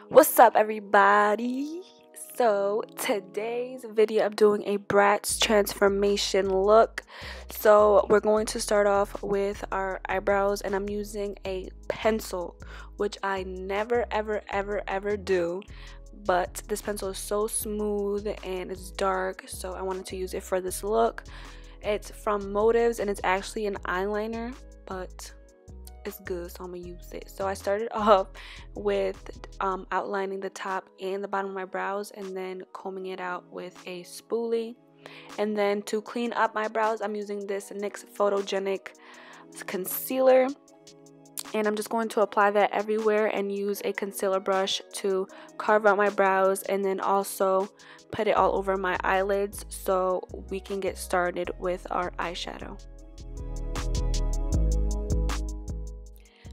What's up, everybody? So today's video, I'm doing a Bratz transformation look. So we're going to start off with our eyebrows, and I'm using a pencil, which I never ever do, but this pencil is so smooth and it's dark, so I wanted to use it for this look. It's from Motives and it's actually an eyeliner, but it's good, so I'm gonna use it. So I started off with outlining the top and the bottom of my brows, and then combing it out with a spoolie. And then to clean up my brows, I'm using this NYX Photogenic concealer, and I'm just going to apply that everywhere and use a concealer brush to carve out my brows, and then also put it all over my eyelids so we can get started with our eyeshadow.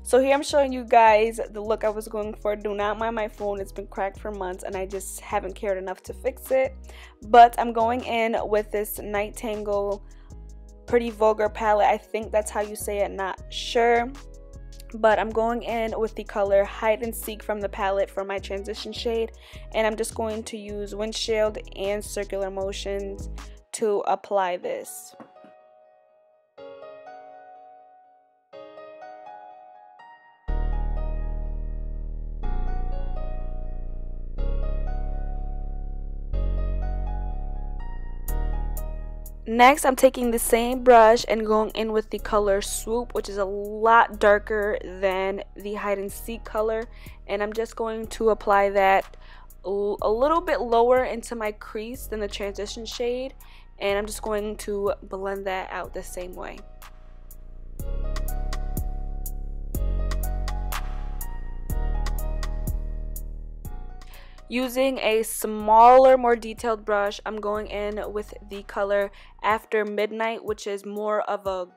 So here I'm showing you guys the look I was going for. Do not mind my phone, it's been cracked for months and I just haven't cared enough to fix it. But I'm going in with this Nightangle Pretty Vulgar palette. I think that's how you say it, not sure. But I'm going in with the color Hide and Seek from the palette for my transition shade. And I'm just going to use windshield and circular motions to apply this. Next, I'm taking the same brush and going in with the color Swoop, which is a lot darker than the Hide and Seek color. And I'm just going to apply that a little bit lower into my crease than the transition shade. And I'm just going to blend that out the same way. Using a smaller, more detailed brush, I'm going in with the color After Midnight, which is more of a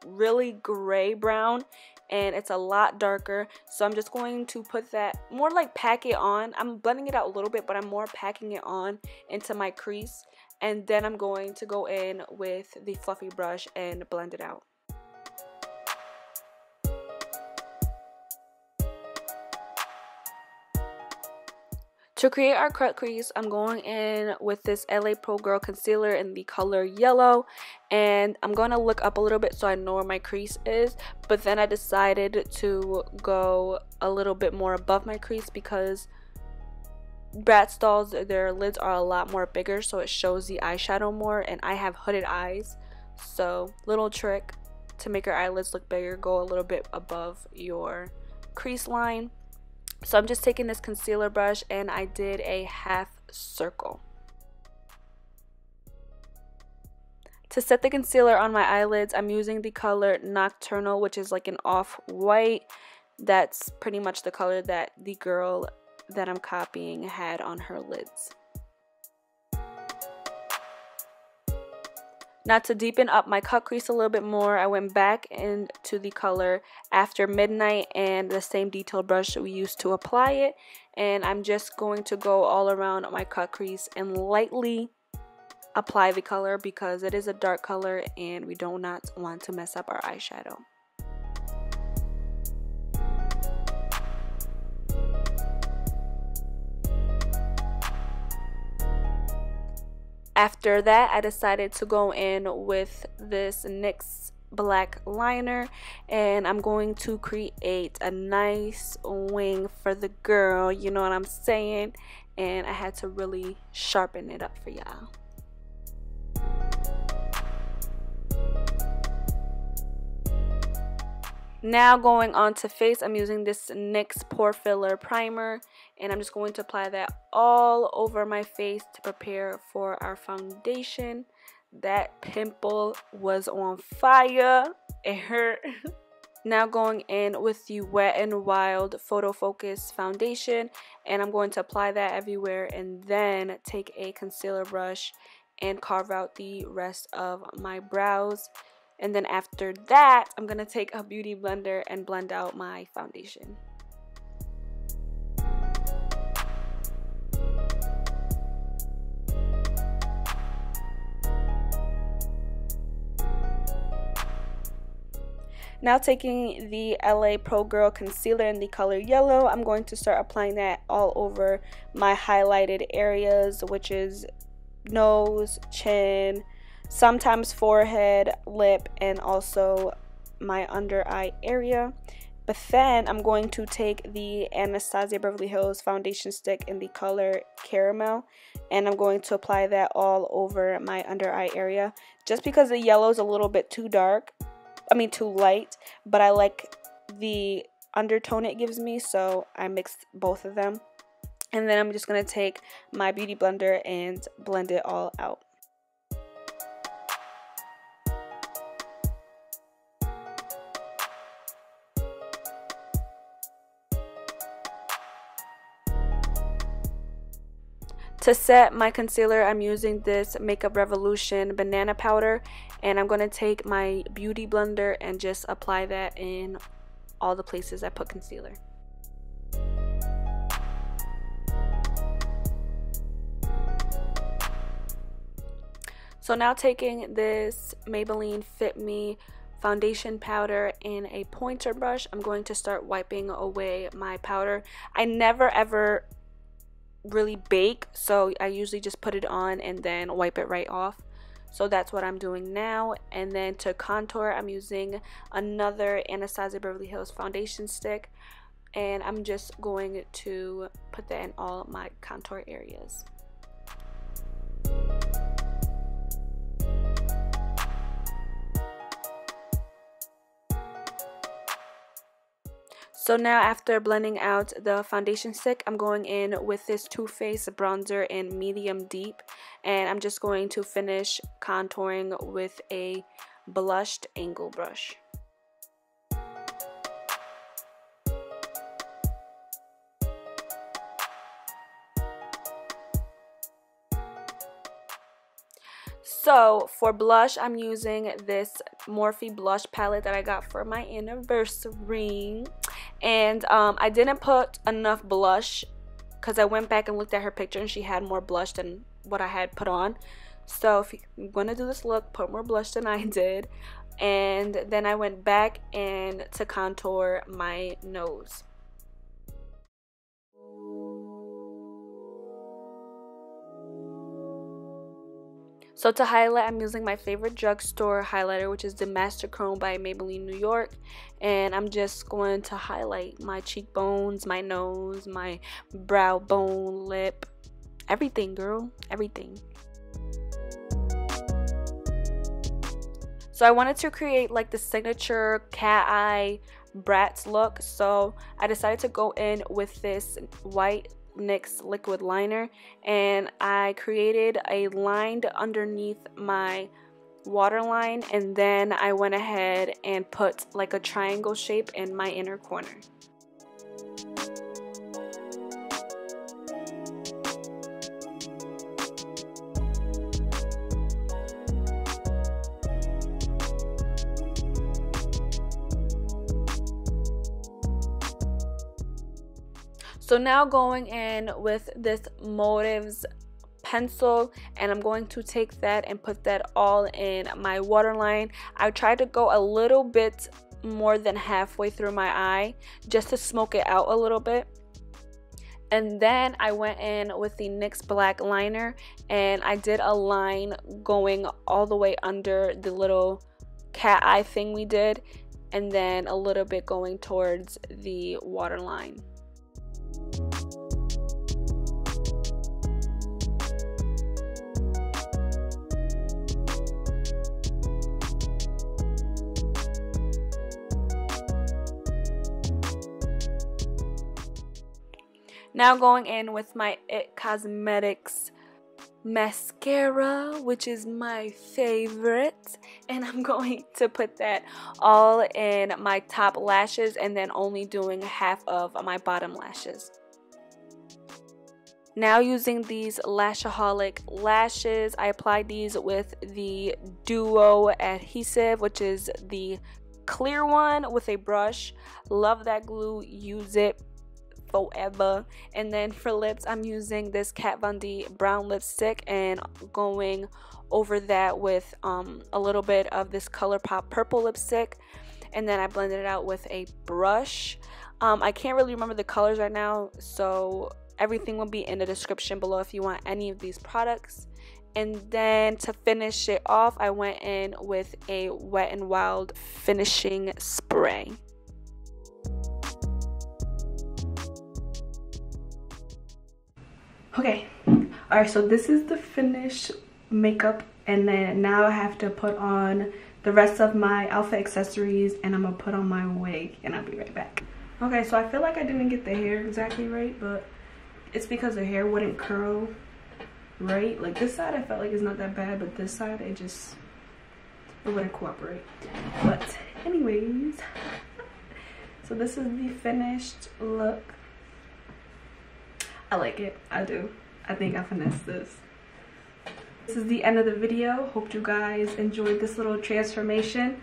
really gray brown, and it's a lot darker. So I'm just going to put that, more like pack it on. I'm blending it out a little bit, but I'm more packing it on into my crease. And then I'm going to go in with the fluffy brush and blend it out. To create our cut crease, I'm going in with this LA Pro Girl concealer in the color Yellow, and I'm going to look up a little bit so I know where my crease is, but then I decided to go a little bit more above my crease because Bratz dolls, their lids are a lot more bigger, so it shows the eyeshadow more, and I have hooded eyes, so little trick to make your eyelids look bigger, go a little bit above your crease line. So I'm just taking this concealer brush and I did a half circle. To set the concealer on my eyelids, I'm using the color Nocturnal, which is like an off-white. That's pretty much the color that the girl that I'm copying had on her lids. Now, to deepen up my cut crease a little bit more, I went back into the color After Midnight and the same detailed brush that we used to apply it. And I'm just going to go all around my cut crease and lightly apply the color because it is a dark color and we do not want to mess up our eyeshadow. After that, I decided to go in with this NYX black liner, and I'm going to create a nice wing for the girl, you know what I'm saying? And I had to really sharpen it up for y'all. Now going on to face, I'm using this NYX Pore Filler Primer, and I'm just going to apply that all over my face to prepare for our foundation. That pimple was on fire. It hurt. Now going in with the Wet n Wild Photo Focus foundation, and I'm going to apply that everywhere and then take a concealer brush and carve out the rest of my brows. And then after that, I'm going to take a beauty blender and blend out my foundation. Now taking the LA Pro Girl concealer in the color yellow, I'm going to start applying that all over my highlighted areas, which is nose, chin, sometimes forehead, lip, and also my under eye area. But then I'm going to take the Anastasia Beverly Hills foundation stick in the color caramel, and I'm going to apply that all over my under eye area, just because the yellow is a little bit too too light, but I like the undertone it gives me, so I mixed both of them. And then I'm just going to take my beauty blender and blend it all out. To set my concealer, I'm using this Makeup Revolution banana powder, and I'm going to take my beauty blender and just apply that in all the places I put concealer. So now taking this Maybelline Fit Me foundation powder in a pointer brush, I'm going to start wiping away my powder. I never ever really bake, so I usually just put it on and then wipe it right off. So that's what I'm doing now. And then to contour, I'm using another Anastasia Beverly Hills foundation stick, and I'm just going to put that in all my contour areas. So now after blending out the foundation stick, I'm going in with this Too Faced bronzer in medium deep, and I'm just going to finish contouring with a blushed angle brush. So for blush, I'm using this Morphe blush palette that I got for my anniversary. And I didn't put enough blush because I went back and looked at her picture and she had more blush than what I had put on. So if you're going to do this look, put more blush than I did. And then I went back and to contour my nose. So to highlight, I'm using my favorite drugstore highlighter, which is the Master Chrome by Maybelline New York. And I'm just going to highlight my cheekbones, my nose, my brow bone, lip, everything, girl, everything. So I wanted to create like the signature cat eye Bratz look. So I decided to go in with this white NYX liquid liner, and I created a line underneath my waterline, and then I went ahead and put like a triangle shape in my inner corner. So now going in with this Motives pencil, and I'm going to take that and put that all in my waterline. I tried to go a little bit more than halfway through my eye just to smoke it out a little bit. And then I went in with the NYX black liner, and I did a line going all the way under the little cat eye thing we did, and then a little bit going towards the waterline. Now going in with my It Cosmetics mascara, which is my favorite, and I'm going to put that all in my top lashes and then only doing half of my bottom lashes. Now using these Lashaholic lashes, I applied these with the Duo adhesive, which is the clear one, with a brush. Love that glue, use it forever. And then for lips, I'm using this Kat Von D brown lipstick and going over that with a little bit of this ColourPop purple lipstick. and then I blended it out with a brush. I can't really remember the colors right now, so everything will be in the description below if you want any of these products. And then to finish it off, I went in with a Wet n Wild finishing spray. Okay, alright, so this is the finished makeup, and then now I have to put on the rest of my outfit accessories, and I'm gonna put on my wig, and I'll be right back. Okay, so I feel like I didn't get the hair exactly right, but it's because the hair wouldn't curl right. Like this side I felt like it's not that bad, but this side it wouldn't cooperate. But anyways, so this is the finished look. I like it. I do. I think I finessed this. This is the end of the video. Hope you guys enjoyed this little transformation.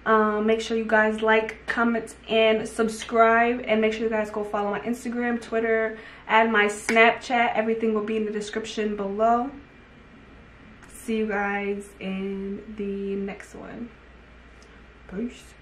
Make sure you guys like, comment, and subscribe, and make sure you guys go follow my Instagram, Twitter, and my Snapchat. Everything will be in the description below. See you guys in the next one. Peace.